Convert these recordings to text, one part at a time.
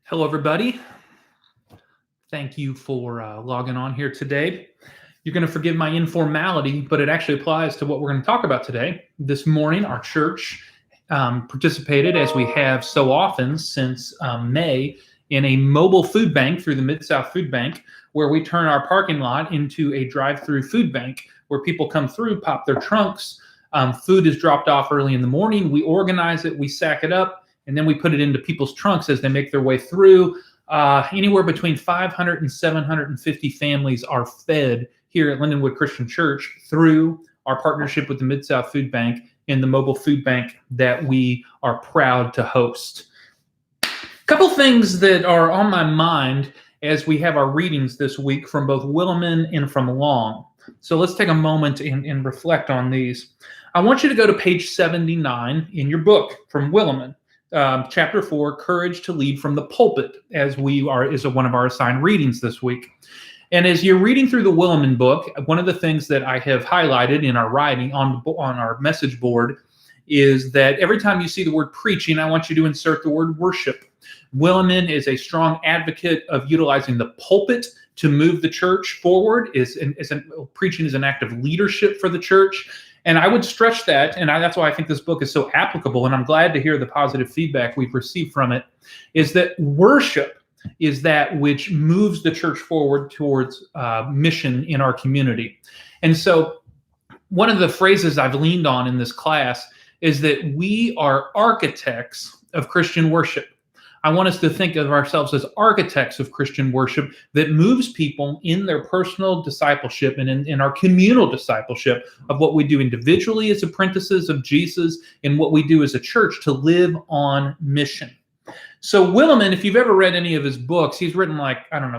Hello, everybody. Thank you for logging on here today. You're going to forgive my informality, but it actually applies to what we're going to talk about today. This morning, our church participated, as we have so often since May, in a mobile food bank through the Mid-South Food Bank, where we turn our parking lot into a drive-through food bank where people come through, pop their trunks. Food is dropped off early in the morning. We organize it, we sack it up, and then we put it into people's trunks as they make their way through. Anywhere between 500 and 750 families are fed here at Lindenwood Christian Church through our partnership with the Mid-South Food Bank and the mobile food bank that we are proud to host. A couple things that are on my mind as we have our readings this week from both Willimon and from Long. So let's take a moment and reflect on these. I want you to go to page 79 in your book from Willimon. Chapter 4, Courage to Lead from the Pulpit, is one of our assigned readings this week. And as you're reading through the Willimon book, one of the things that I have highlighted in our writing on our message board is that every time you see the word preaching, I want you to insert the word worship. Willimon is a strong advocate of utilizing the pulpit to move the church forward. Preaching is an act of leadership for the church. And I would stretch that, and that's why I think this book is so applicable, and I'm glad to hear the positive feedback we've received from it, is that worship is that which moves the church forward towards mission in our community. And so one of the phrases I've leaned on in this class is that we are architects of Christian worship. I want us to think of ourselves as architects of Christian worship that moves people in their personal discipleship and in our communal discipleship of what we do individually as apprentices of Jesus and what we do as a church to live on mission. So Willimon, if you've ever read any of his books, he's written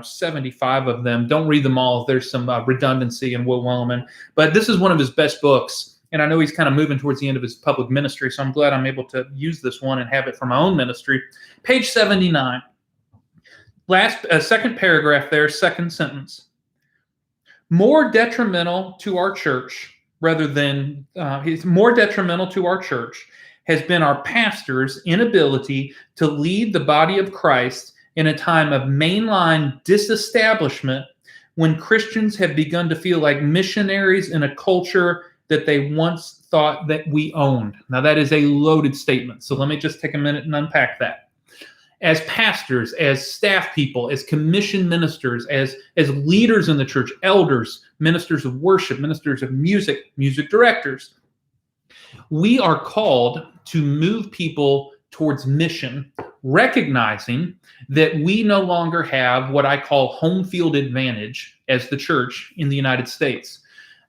75 of them. Don't read them all. There's some redundancy in Will Willimon, but this is one of his best books. And I know he's kind of moving towards the end of his public ministry, so I'm glad I'm able to use this one and have it for my own ministry. Page 79. Second paragraph there, second sentence. More detrimental to our church has been our pastors' inability to lead the body of Christ in a time of mainline disestablishment when Christians have begun to feel like missionaries in a culture that they once thought that we owned. Now, that is a loaded statement, so let me just take a minute and unpack that. As pastors, as staff people, as commissioned ministers, as leaders in the church, elders, ministers of worship, ministers of music directors, we are called to move people towards mission, recognizing that we no longer have what I call home field advantage as the church in the United States.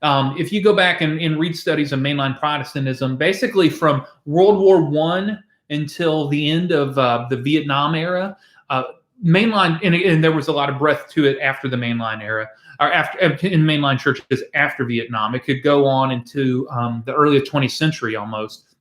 If you go back and read studies of mainline Protestantism, basically from World War I until the end of the Vietnam era, mainline, and there was a lot of breadth to it after the mainline era, or in mainline churches after Vietnam. It could go on into the early 20th century almost.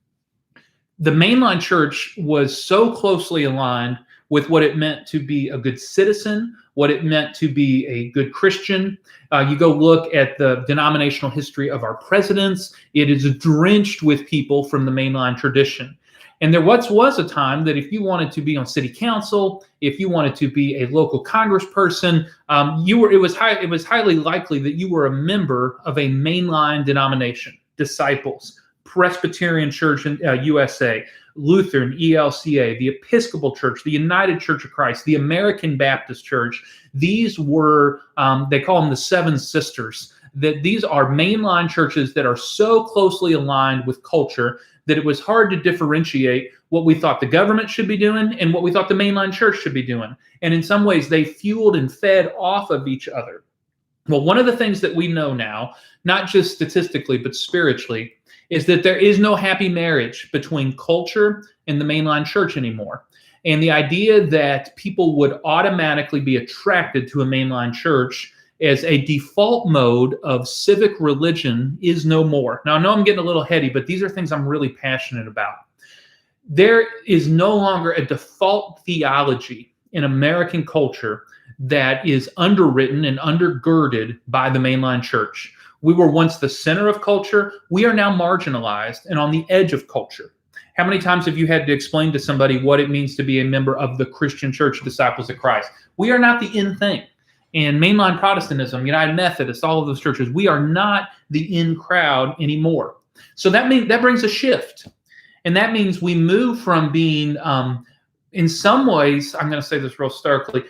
The mainline church was so closely aligned with what it meant to be a good citizen, what it meant to be a good Christian. You go look at the denominational history of our presidents. It is drenched with people from the mainline tradition. And there was a time that if you wanted to be on city council, if you wanted to be a local congressperson, it was highly likely that you were a member of a mainline denomination, Disciples, Presbyterian Church in USA, Lutheran, ELCA, the Episcopal Church, the United Church of Christ, the American Baptist Church. These were, they call them the Seven Sisters, that these are mainline churches that are so closely aligned with culture that it was hard to differentiate what we thought the government should be doing and what we thought the mainline church should be doing. And in some ways, they fueled and fed off of each other. Well, one of the things that we know now, not just statistically, but spiritually, is that there is no happy marriage between culture and the mainline church anymore. And the idea that people would automatically be attracted to a mainline church as a default mode of civic religion is no more. Now, I know I'm getting a little heady, but these are things I'm really passionate about. There is no longer a default theology in American culture that is underwritten and undergirded by the mainline church. We were once the center of culture. We are now marginalized and on the edge of culture. How many times have you had to explain to somebody what it means to be a member of the Christian Church, Disciples of Christ? We are not the in thing. And mainline Protestantism, United Methodist, all of those churches, we are not the in crowd anymore. So that brings a shift. And that means we move from being, in some ways, I'm going to say this real starkly,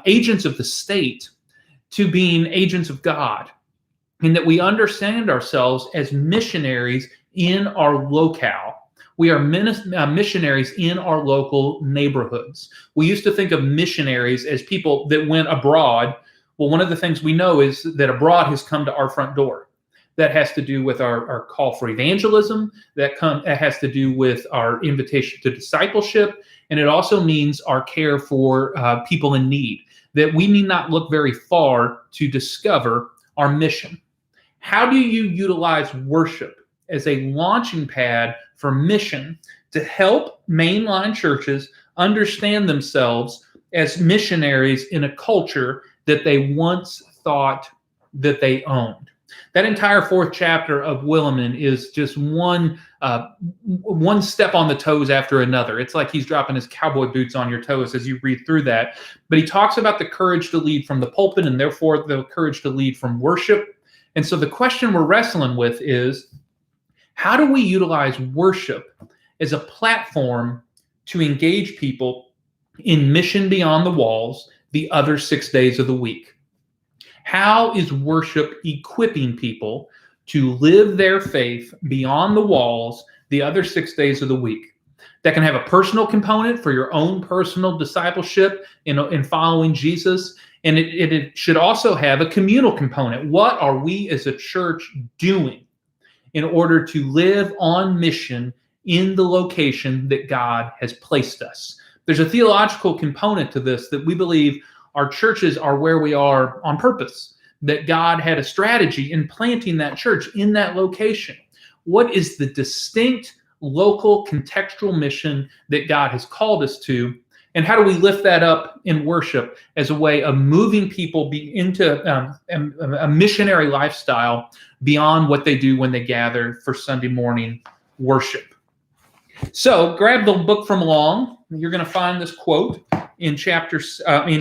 agents of the state to being agents of God. And that we understand ourselves as missionaries in our locale. We are missionaries in our local neighborhoods. We used to think of missionaries as people that went abroad. Well, one of the things we know is that abroad has come to our front door. That has to do with our call for evangelism. That has to do with our invitation to discipleship. And it also means our care for people in need. That we need not look very far to discover our mission. How do you utilize worship as a launching pad for mission to help mainline churches understand themselves as missionaries in a culture that they once thought that they owned? That entire fourth chapter of Willimon is just one step on the toes after another. It's like he's dropping his cowboy boots on your toes as you read through that. But he talks about the courage to lead from the pulpit and therefore the courage to lead from worship. And so the question we're wrestling with is, how do we utilize worship as a platform to engage people in mission beyond the walls the other 6 days of the week? How is worship equipping people to live their faith beyond the walls the other 6 days of the week? That can have a personal component for your own personal discipleship in following Jesus. And it should also have a communal component. What are we as a church doing in order to live on mission in the location that God has placed us? There's a theological component to this, that we believe our churches are where we are on purpose, that God had a strategy in planting that church in that location. What is the distinct local contextual mission that God has called us to? And how do we lift that up in worship as a way of moving people into a missionary lifestyle beyond what they do when they gather for Sunday morning worship? So grab the book from Long. You're going to find this quote in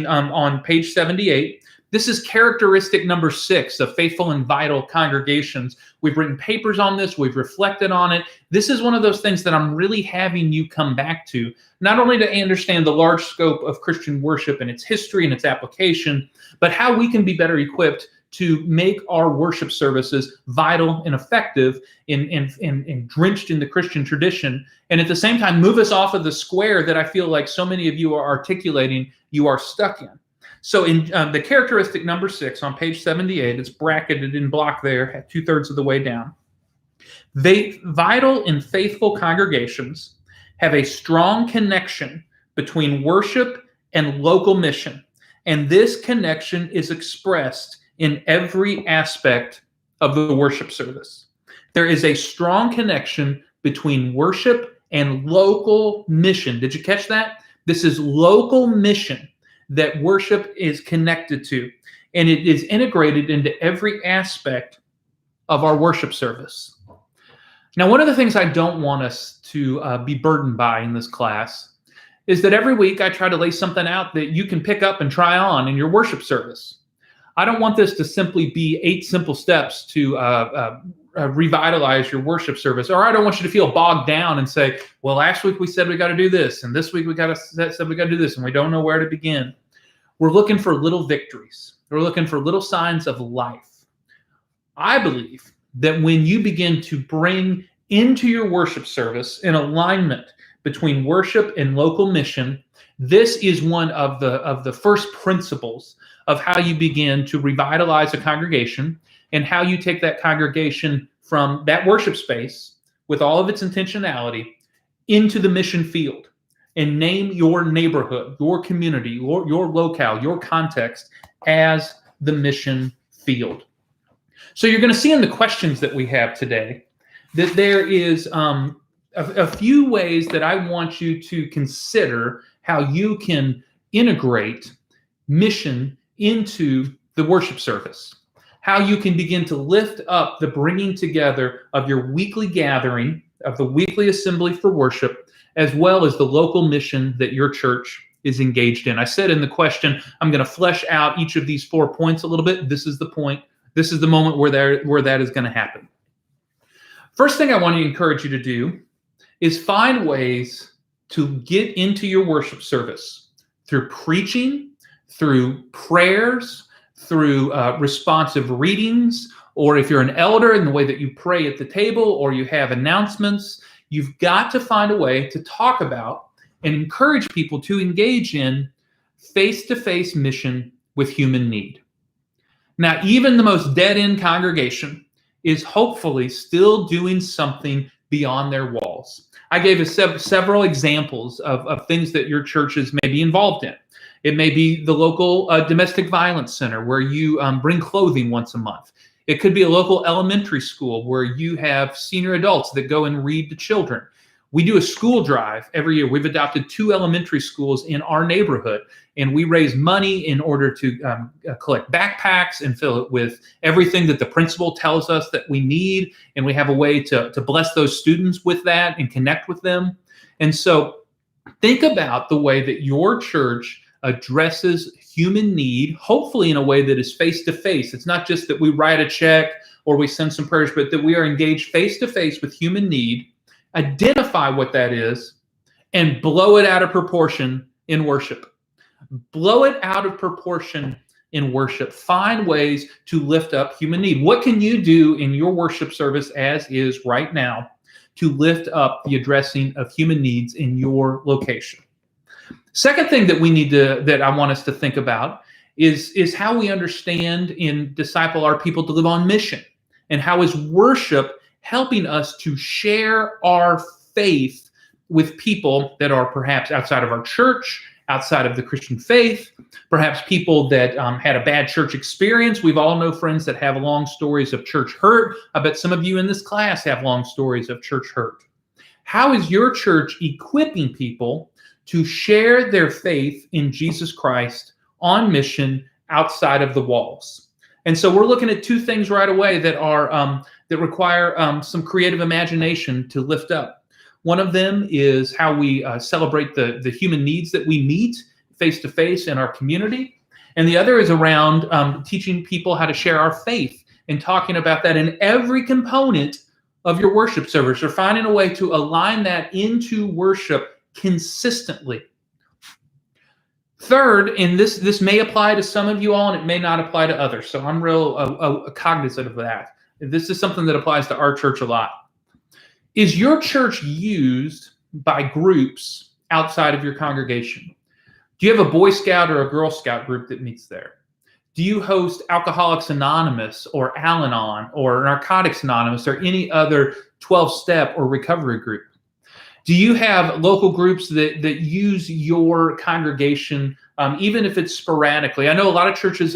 on page 78. This is characteristic number 6 of faithful and vital congregations. We've written papers on this. We've reflected on it. This is one of those things that I'm really having you come back to, not only to understand the large scope of Christian worship and its history and its application, but how we can be better equipped to make our worship services vital and effective and drenched in the Christian tradition, and at the same time move us off of the square that I feel like so many of you are articulating you are stuck in. So in the characteristic number 6 on page 78, it's bracketed in block there, 2/3 of the way down. Vital and faithful congregations have a strong connection between worship and local mission, and this connection is expressed in every aspect of the worship service. There is a strong connection between worship and local mission. Did you catch that? This is local mission that worship is connected to, and it is integrated into every aspect of our worship service. Now, one of the things I don't want us to be burdened by in this class is that every week I try to lay something out that you can pick up and try on in your worship service. I don't want this to simply be 8 simple steps to revitalize your worship service, or I don't want you to feel bogged down and say, well, last week we said we got to do this, and this week we said we got to do this, and we don't know where to begin. We're looking for little victories. We're looking for little signs of life. I believe that when you begin to bring into your worship service an alignment between worship and local mission, this is one of the first principles of how you begin to revitalize a congregation and how you take that congregation from that worship space with all of its intentionality into the mission field and name your neighborhood, your community, your locale, your context as the mission field. So you're going to see in the questions that we have today that there is a few ways that I want you to consider how you can integrate mission into the worship service, how you can begin to lift up the bringing together of your weekly gathering of the weekly assembly for worship, as well as the local mission that your church is engaged in. I said in the question, I'm going to flesh out each of these 4 points a little bit. This is the point. This is the moment where that is going to happen. First thing I want to encourage you to do is find ways to get into your worship service through preaching, through prayers, through responsive readings, or if you're an elder in the way that you pray at the table or you have announcements. You've got to find a way to talk about and encourage people to engage in face-to-face mission with human need. Now, even the most dead-end congregation is hopefully still doing something beyond their walls. I gave us several examples of things that your churches may be involved in. It may be the local domestic violence center where you bring clothing once a month. It could be a local elementary school where you have senior adults that go and read to children. We do a school drive every year. We've adopted 2 elementary schools in our neighborhood, and we raise money in order to collect backpacks and fill it with everything that the principal tells us that we need. And we have a way to bless those students with that and connect with them. And so think about the way that your church addresses human need, hopefully in a way that is face-to-face. It's not just that we write a check or we send some prayers, but that we are engaged face-to-face with human need, identify what that is, and blow it out of proportion in worship. Blow it out of proportion in worship. Find ways to lift up human need. What can you do in your worship service as is right now to lift up the addressing of human needs in your location? Second thing that I want us to think about is how we understand and disciple our people to live on mission, and how is worship helping us to share our faith with people that are perhaps outside of our church, outside of the Christian faith, perhaps people that had a bad church experience. We've all know friends that have long stories of church hurt. I bet some of you in this class have long stories of church hurt. How is your church equipping people to share their faith in Jesus Christ on mission outside of the walls? And so we're looking at 2 things right away that are that require some creative imagination to lift up. One of them is how we celebrate the human needs that we meet face-to-face in our community. And the other is around teaching people how to share our faith and talking about that in every component of your worship service, or finding a way to align that into worship consistently. Third, and this may apply to some of you all and it may not apply to others, so I'm real cognizant of that. This is something that applies to our church a lot. Is your church used by groups outside of your congregation? Do you have a Boy Scout or a Girl Scout group that meets there? Do you host Alcoholics Anonymous or Al-Anon or Narcotics Anonymous or any other 12-step or recovery group? Do you have local groups that use your congregation, even if it's sporadically? I know a lot of churches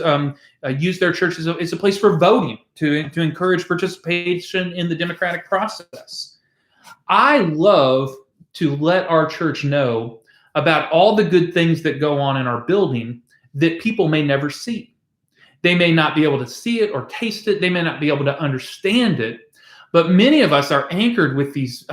use their church as a place for voting to encourage participation in the democratic process. I love to let our church know about all the good things that go on in our building that people may never see. They may not be able to see it or taste it. They may not be able to understand it. But many of us are anchored with these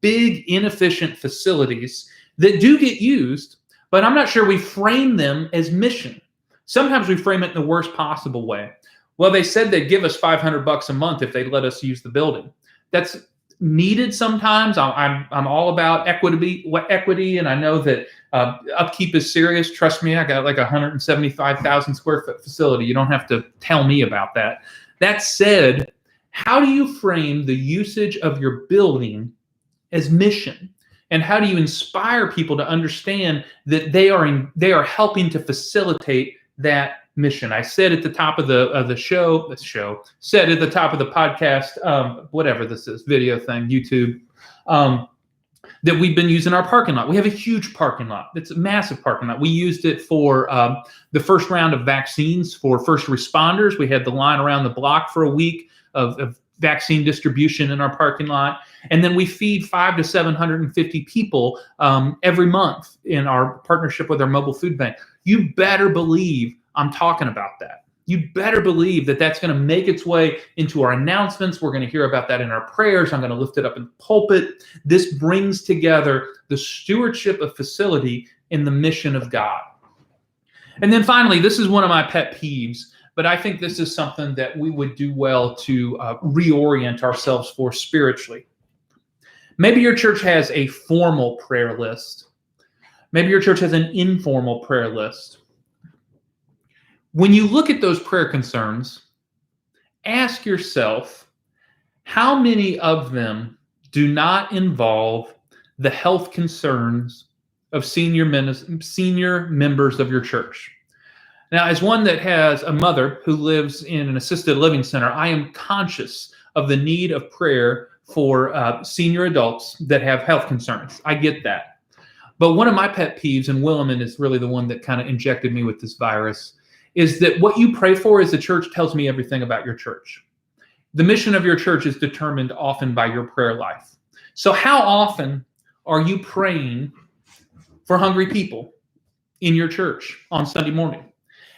big, inefficient facilities that do get used, but I'm not sure we frame them as mission. Sometimes we frame it in the worst possible way. Well, they said they'd give us $500 a month if they'd let us use the building. That's needed sometimes. I'm all about equity, and I know that upkeep is serious. Trust me, I got like a 175,000 square foot facility. You don't have to tell me about that. That said, how do you frame the usage of your building as mission? And how do you inspire people to understand that they are helping to facilitate that mission? I said at the top of the show, said at the top of the podcast, whatever this is, video thing, YouTube, that we've been using our parking lot. We have a huge parking lot. It's a massive parking lot. We used it for the first round of vaccines for first responders. We had the line around the block for a week of vaccine distribution in our parking lot. And then we feed 500 to 750 people every month in our partnership with our mobile food bank. You better believe I'm talking about that. You better believe that that's going to make its way into our announcements. We're going to hear about that in our prayers. I'm going to lift it up in the pulpit. This brings together the stewardship of facility in the mission of God. And then finally, this is one of my pet peeves, but I think this is something that we would do well to reorient ourselves for spiritually. Maybe your church has a formal prayer list. Maybe your church has an informal prayer list. When you look at those prayer concerns, ask yourself, how many of them do not involve the health concerns of senior members of your church? Now, as one that has a mother who lives in an assisted living center, I am conscious of the need of prayer for senior adults that have health concerns. I get that. But one of my pet peeves, and Williman is really the one that kind of injected me with this virus, is that what you pray for as a church tells me everything about your church. The mission of your church is determined often by your prayer life. So how often are you praying for hungry people in your church on Sunday morning?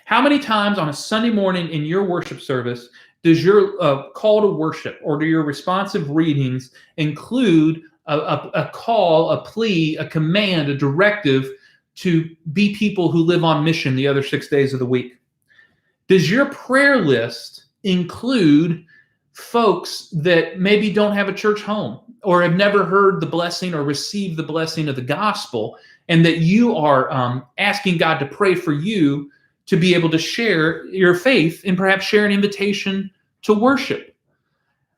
How many times on a Sunday morning in your worship service does your call to worship or do your responsive readings include a call, a plea, a command, a directive to be people who live on mission the other 6 days of the week? Does your prayer list include folks that maybe don't have a church home or have never heard the blessing or received the blessing of the gospel, and that you are asking God to pray for you to be able to share your faith and perhaps share an invitation to worship?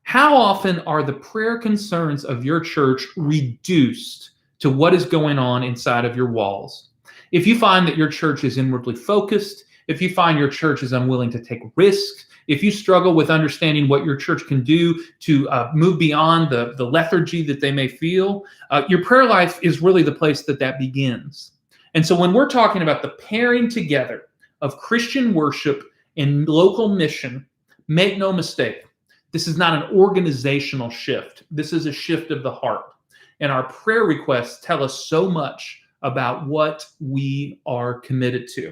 How often are the prayer concerns of your church reduced to what is going on inside of your walls? If you find that your church is inwardly focused, if you find your church is unwilling to take risks, if you struggle with understanding what your church can do to move beyond the lethargy that they may feel, your prayer life is really the place that begins. And so when we're talking about the pairing together of Christian worship and local mission, make no mistake, this is not an organizational shift. This is a shift of the heart. And our prayer requests tell us so much about what we are committed to.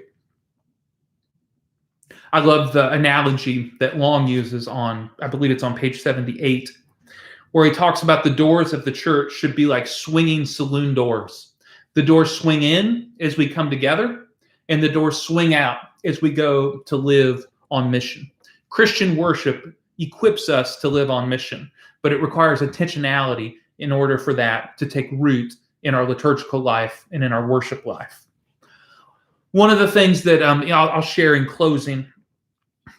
I love the analogy that Long uses on, I believe it's on page 78, where he talks about the doors of the church should be like swinging saloon doors. The doors swing in as we come together, and the doors swing out as we go to live on mission. Christian worship equips us to live on mission, but it requires intentionality in order for that to take root in our liturgical life and in our worship life. One of the things that I'll share in closing,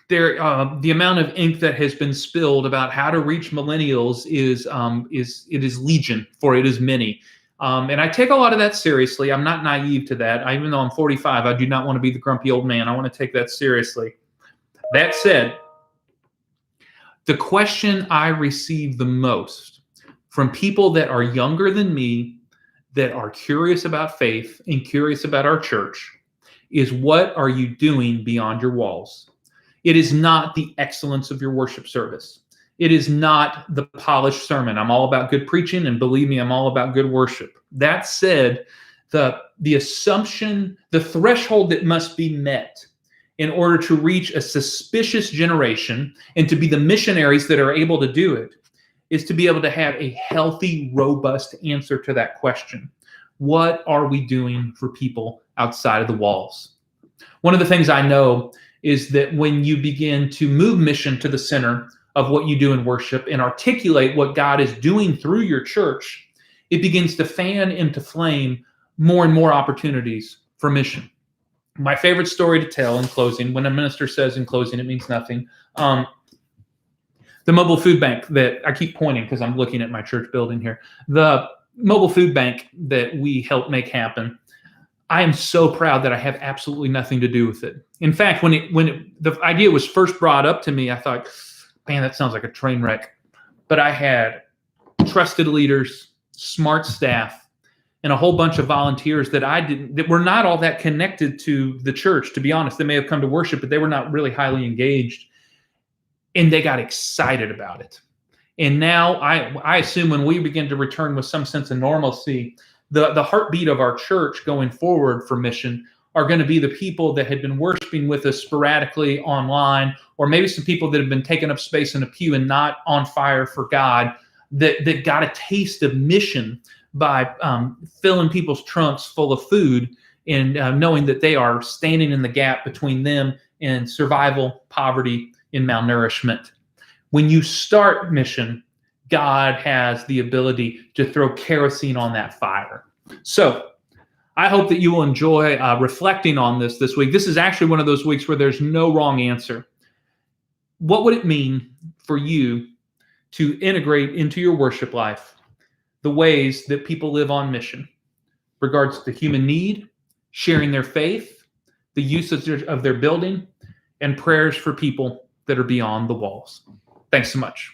the amount of ink that has been spilled about how to reach millennials is legion, for it is many. And I take a lot of that seriously. I'm not naive to that. Even though I'm 45, I do not want to be the grumpy old man. I want to take that seriously. That said, the question I receive the most from people that are younger than me, that are curious about faith and curious about our church, is what are you doing beyond your walls? It is not the excellence of your worship service. It is not the polished sermon. I'm all about good preaching, and believe me, I'm all about good worship. That said, the assumption, the threshold that must be met in order to reach a suspicious generation and to be the missionaries that are able to do it is to be able to have a healthy, robust answer to that question. What are we doing for people outside of the walls? One of the things I know is that when you begin to move mission to the center of what you do in worship and articulate what God is doing through your church, it begins to fan into flame more and more opportunities for mission. My favorite story to tell in closing, when a minister says in closing, it means nothing. The mobile food bank that I keep pointing because I'm looking at my church building here. The mobile food bank that we helped make happen, I am so proud that I have absolutely nothing to do with it. In fact, when the idea was first brought up to me, I thought, man, that sounds like a train wreck. But I had trusted leaders, smart staff, and a whole bunch of volunteers that were not all that connected to the church, to be honest. They may have come to worship, but they were not really highly engaged. And they got excited about it. And now I assume when we begin to return with some sense of normalcy, the heartbeat of our church going forward for mission are going to be the people that had been worshiping with us sporadically online, or maybe some people that have been taking up space in a pew and not on fire for God, that got a taste of mission by filling people's trunks full of food and knowing that they are standing in the gap between them and survival, poverty, and malnourishment. When you start mission, God has the ability to throw kerosene on that fire. So I hope that you will enjoy reflecting on this week. This is actually one of those weeks where there's no wrong answer. What would it mean for you to integrate into your worship life the ways that people live on mission, regards to human need, sharing their faith, the usage of their building, and prayers for people that are beyond the walls? Thanks so much.